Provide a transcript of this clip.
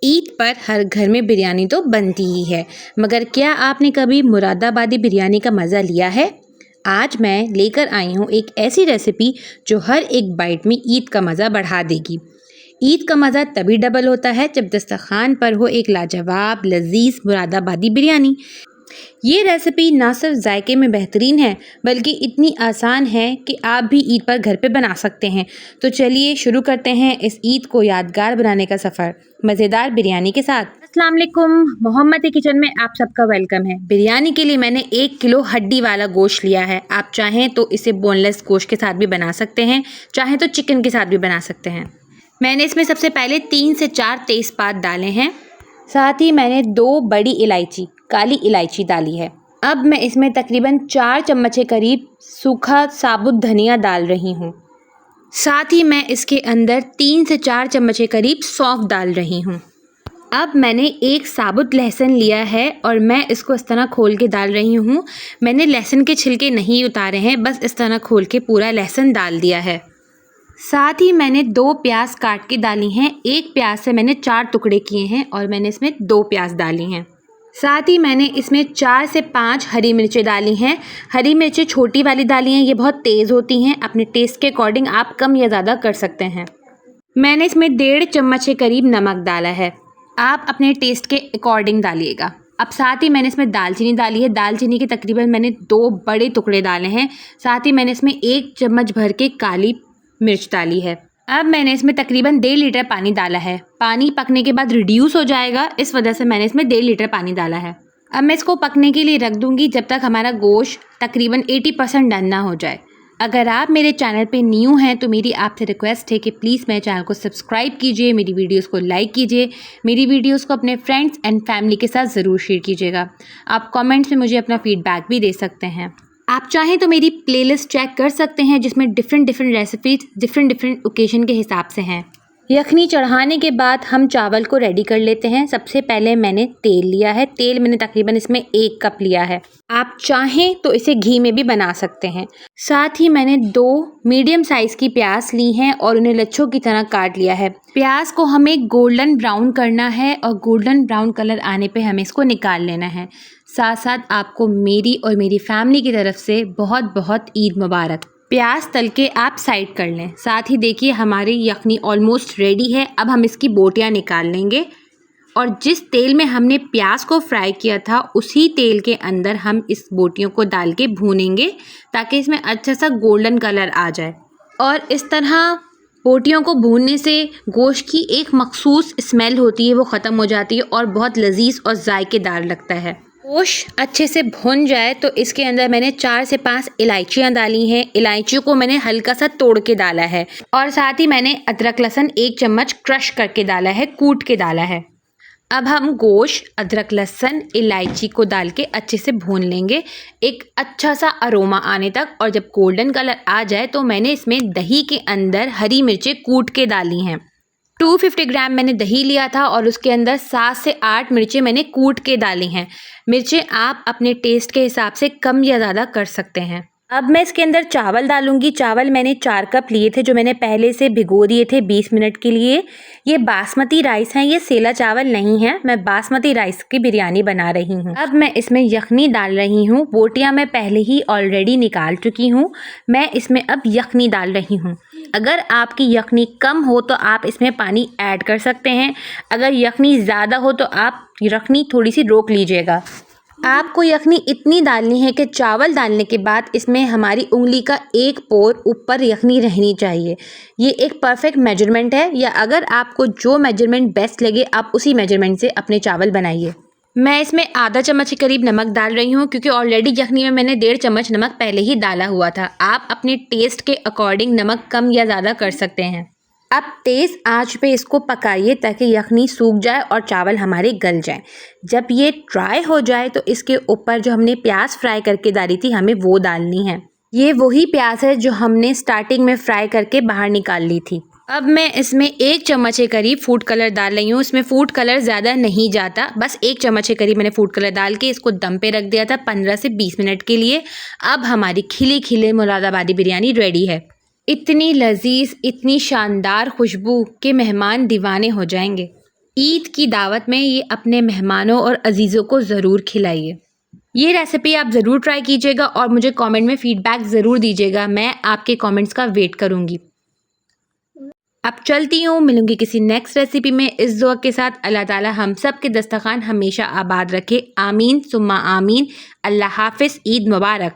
ईद पर हर घर में बिरयानी तो बनती ही है, मगर क्या आपने कभी मुरादाबादी बिरयानी का मज़ा लिया है? आज मैं लेकर आई हूँ एक ऐसी रेसिपी जो हर एक बाइट में ईद का मज़ा बढ़ा देगी। ईद का मज़ा तभी डबल होता है जब दस्तरखान पर हो एक लाजवाब लजीज मुरादाबादी बिरयानी। ये रेसिपी ना सिर्फ जायके में बेहतरीन है, बल्कि इतनी आसान है कि आप भी ईद पर घर पे बना सकते हैं। तो चलिए शुरू करते हैं इस ईद को यादगार बनाने का सफ़र मज़ेदार बिरयानी के साथ। अस्सलाम वालेकुम, मोहम्मद किचन में आप सबका वेलकम है। बिरयानी के लिए मैंने 1 किलो हड्डी वाला गोश्त लिया है। आप चाहें तो इसे बोनलेस गोश्त के साथ भी बना सकते हैं, चाहें तो चिकन के साथ भी बना सकते हैं। मैंने इसमें सबसे पहले 3 से 4 तेज़पात डाले हैं। साथ ही मैंने 2 बड़ी इलायची, काली इलायची डाली है। अब मैं इसमें तकरीबन 4 चम्मच के करीब सूखा साबुत धनिया डाल रही हूँ। साथ ही मैं इसके अंदर 3 से 4 चम्मच के करीब सौंफ डाल रही हूँ। अब मैंने एक साबुत लहसुन लिया है और मैं इसको इस तरह खोल के डाल रही हूँ। मैंने लहसुन के छिलके नहीं उतारे हैं, बस इस तरह खोल के पूरा लहसुन डाल दिया है। साथ ही मैंने 2 प्याज काट के डाली हैं। एक प्याज से मैंने 4 टुकड़े किए हैं और मैंने इसमें 2 प्याज डाली हैं। साथ ही मैंने इसमें 4 से 5 हरी मिर्चें डाली हैं। हरी मिर्चें छोटी वाली डाली हैं, ये बहुत तेज़ होती हैं। अपने टेस्ट के अकॉर्डिंग आप कम या ज़्यादा कर सकते हैं। मैंने इसमें 1.5 चम्मच के करीब नमक डाला है। आप अपने टेस्ट के अकॉर्डिंग डालिएगा। अब साथ ही मैंने इसमें दालचीनी डाली है। दालचीनी के तकरीबन मैंने 2 बड़े टुकड़े डाले हैं। साथ ही मैंने इसमें 1 चम्मच भर के काली मिर्च डाली है। अब मैंने इसमें तकरीबन 1.5 लीटर पानी डाला है। पानी पकने के बाद रिड्यूस हो जाएगा, इस वजह से मैंने इसमें 1.5 लीटर पानी डाला है। अब मैं इसको पकने के लिए रख दूंगी जब तक हमारा गोश्त तकरीबन 80% डन ना हो जाए। अगर आप मेरे चैनल पे न्यू हैं तो मेरी आपसे रिक्वेस्ट है कि प्लीज़ मेरे चैनल को सब्सक्राइब कीजिए, मेरी वीडियोस को लाइक कीजिए, मेरी वीडियोस को अपने फ्रेंड्स एंड फैमिली के साथ ज़रूर शेयर कीजिएगा। आप कमेंट्स में मुझे अपना फीडबैक भी दे सकते हैं। आप चाहें तो मेरी प्लेलिस्ट चेक कर सकते हैं जिसमें डिफरेंट रेसिपीज डिफरेंट ओकेजन के हिसाब से हैं। यखनी चढ़ाने के बाद हम चावल को रेडी कर लेते हैं। सबसे पहले मैंने तेल लिया है। तेल मैंने तकरीबन इसमें 1 कप लिया है। आप चाहें तो इसे घी में भी बना सकते हैं। साथ ही मैंने 2 मीडियम साइज़ की प्याज ली हैं और उन्हें लच्छों की तरह काट लिया है। प्याज को हमें गोल्डन ब्राउन करना है और गोल्डन ब्राउन कलर आने पे हमें इसको निकाल लेना है। साथ साथ आपको मेरी और मेरी फैमिली की तरफ से बहुत बहुत ईद मुबारक। प्याज तल के आप साइड कर लें। साथ ही देखिए हमारी यखनी ऑलमोस्ट रेडी है। अब हम इसकी बोटियां निकाल लेंगे और जिस तेल में हमने प्याज को फ्राई किया था उसी तेल के अंदर हम इस बोटियों को डाल के भूनेंगे ताकि इसमें अच्छा सा गोल्डन कलर आ जाए। और इस तरह बोटियों को भूनने से गोश्त की एक मखसूस स्मेल होती है, वो ख़त्म हो जाती है और बहुत लजीज और जायकेदार लगता है। गोश्त अच्छे से भुन जाए तो इसके अंदर मैंने 4 से 5 इलायचियाँ डाली हैं। इलायचियों को मैंने हल्का सा तोड़ के डाला है और साथ ही मैंने अदरक लहसुन 1 चम्मच क्रश करके डाला है, कूट के डाला है। अब हम गोश्त, अदरक लहसुन, इलायची को डाल के अच्छे से भून लेंगे एक अच्छा सा अरोमा आने तक। और जब गोल्डन कलर आ जाए तो मैंने इसमें दही के अंदर हरी मिर्चें कूट के डाली हैं। 250 ग्राम मैंने दही लिया था और उसके अंदर 7 से 8 मिर्चें मैंने कूट के डाली हैं। मिर्चें आप अपने टेस्ट के हिसाब से कम या ज़्यादा कर सकते हैं। अब मैं इसके अंदर चावल डालूंगी। चावल मैंने 4 कप लिए थे जो मैंने पहले से भिगो दिए थे 20 मिनट के लिए। ये बासमती राइस हैं, ये सेला चावल नहीं है। मैं बासमती राइस की बिरयानी बना रही हूँ। अब मैं इसमें यखनी डाल रही हूँ। बोटियाँ मैं पहले ही ऑलरेडी निकाल चुकी हूँ। मैं इसमें अब यखनी डाल रही हूँ। अगर आपकी यखनी कम हो तो आप इसमें पानी ऐड कर सकते हैं। अगर यखनी ज़्यादा हो तो आप यखनी थोड़ी सी रोक लीजिएगा। आपको यखनी इतनी डालनी है कि चावल डालने के बाद इसमें हमारी उंगली का एक पोर ऊपर यखनी रहनी चाहिए। ये एक परफेक्ट मेजरमेंट है, या अगर आपको जो मेजरमेंट बेस्ट लगे आप उसी मेजरमेंट से अपने चावल बनाइए। मैं इसमें आधा चम्मच के करीब नमक डाल रही हूँ क्योंकि ऑलरेडी यखनी में मैंने 1.5 चम्मच नमक पहले ही डाला हुआ था। आप अपने टेस्ट के अकॉर्डिंग नमक कम या ज़्यादा कर सकते हैं। अब तेज़ आंच पे इसको पकाइए ताकि यखनी सूख जाए और चावल हमारे गल जाएं। जब ये ड्राई हो जाए तो इसके ऊपर जो हमने प्याज फ्राई करके डाली थी हमें वो डालनी है। ये वही प्याज है जो हमने स्टार्टिंग में फ्राई करके बाहर निकाल ली थी। अब मैं इसमें 1 चम्मच के करीब फूड कलर डाल रही हूँ। इसमें फूड कलर ज़्यादा नहीं जाता, बस 1 चम्मच के करीब मैंने फूड कलर डाल के इसको दम पे रख दिया था 15 से 20 मिनट के लिए। अब हमारी खिली खिले मुरादाबादी बिरयानी रेडी है। इतनी लजीज, इतनी शानदार खुशबू के मेहमान दीवाने हो जाएंगे। ईद की दावत में ये अपने मेहमानों और अजीज़ों को ज़रूर खिलाइए। ये रेसिपी आप ज़रूर ट्राई कीजिएगा और मुझे कमेंट में फ़ीडबैक ज़रूर दीजिएगा। मैं आपके कमेंट्स का वेट करूँगी। अब चलती हूँ, मिलूँगी किसी नेक्स्ट रेसिपी में इस दुआ के साथ, अल्लाह ताला हम सब के दस्तरखान हमेशा आबाद रखे। आमीन सुम्मा आमीन। अल्लाह हाफ़िज़। ईद मुबारक।